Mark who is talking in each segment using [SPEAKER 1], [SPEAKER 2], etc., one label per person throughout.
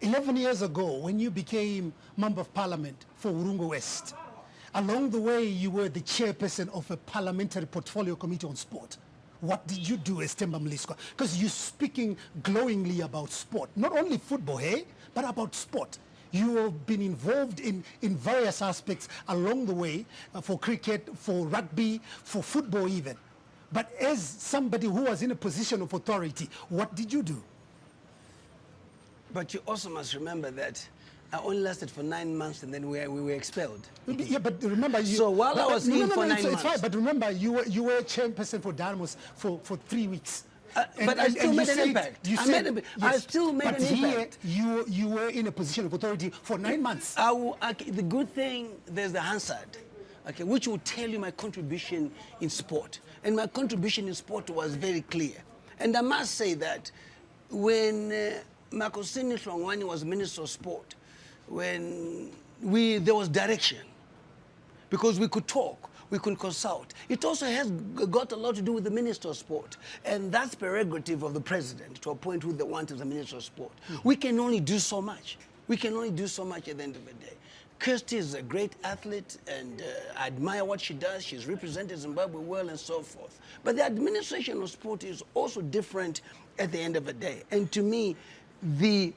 [SPEAKER 1] 11 years ago, when you became Member of Parliament for Urunga West, along the way you were the chairperson of a Parliamentary Portfolio Committee on Sport. What did you do as Themba Mliswa? Because you're speaking glowingly about sport, not only football, hey, but about sport. You have been involved in various aspects along the way, for cricket, for rugby, for football even. But as somebody who was in a position of authority, what did you do?
[SPEAKER 2] But you also must remember that I only lasted for 9 months and then we were expelled.
[SPEAKER 1] Yeah, but remember you...
[SPEAKER 2] So while I was in for 9 months...
[SPEAKER 1] It's fine, but remember you were chairperson for Dynamos for 3 weeks.
[SPEAKER 2] But I still made an impact. I still made an impact.
[SPEAKER 1] But you were in a position of authority for 9 months.
[SPEAKER 2] The good thing, there's the Hansard, okay, which will tell you my contribution in sport. And my contribution in sport was very clear. And I must say that when Makosini Hlongwane was Minister of Sport, when there was direction, because we could talk, we could consult. It also has got a lot to do with the Minister of Sport, and that's prerogative of the President to appoint who they want as the Minister of Sport. We can only do so much. We can only do so much at the end of the day. Kirsty is a great athlete, and I admire what she does. She's represented Zimbabwe well and so forth. But the administration of sport is also different at the end of the day. And to me, the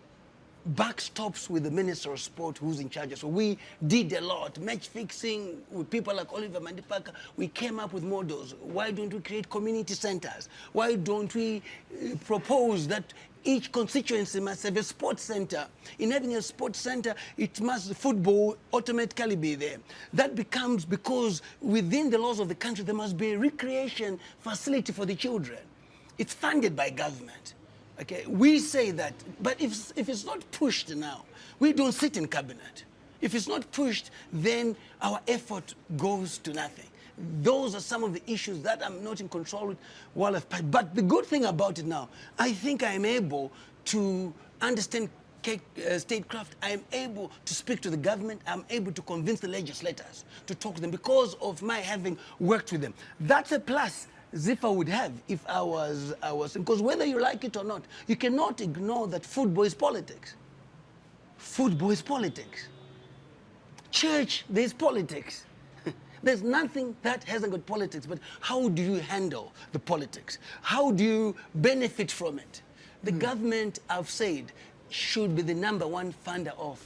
[SPEAKER 2] buck stops with the Minister of Sport who's in charge. So we did a lot, match fixing with people like Oliver Mandipaka. We came up with models. Why don't we create community centers? Why don't we propose that each constituency must have a sports center? In having a sports center, football automatically be there. That becomes because within the laws of the country, there must be a recreation facility for the children. It's funded by government. Okay, we say that, but if it's not pushed now, we don't sit in cabinet. If it's not pushed, then our effort goes to nothing. Those are some of the issues that I'm not in control with while I've passed. But the good thing about it now, I think I'm able to understand statecraft. I'm able to speak to the government. I'm able to convince the legislators to talk to them because of my having worked with them. That's a plus Zifa would have if I was, because whether you like it or not, you cannot ignore that football is politics. Football is politics. Church, there's politics. There's nothing that hasn't got politics, but how do you handle the politics? How do you benefit from it? The government, I've said, should be the #1 funder of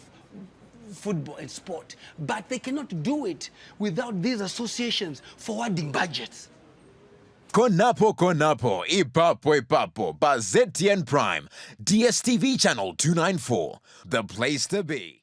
[SPEAKER 2] football and sport, but they cannot do it without these associations forwarding budgets.
[SPEAKER 3] Konapo Konapo, Ipapo, ba ZTN Prime, DSTV channel 294, the place to be.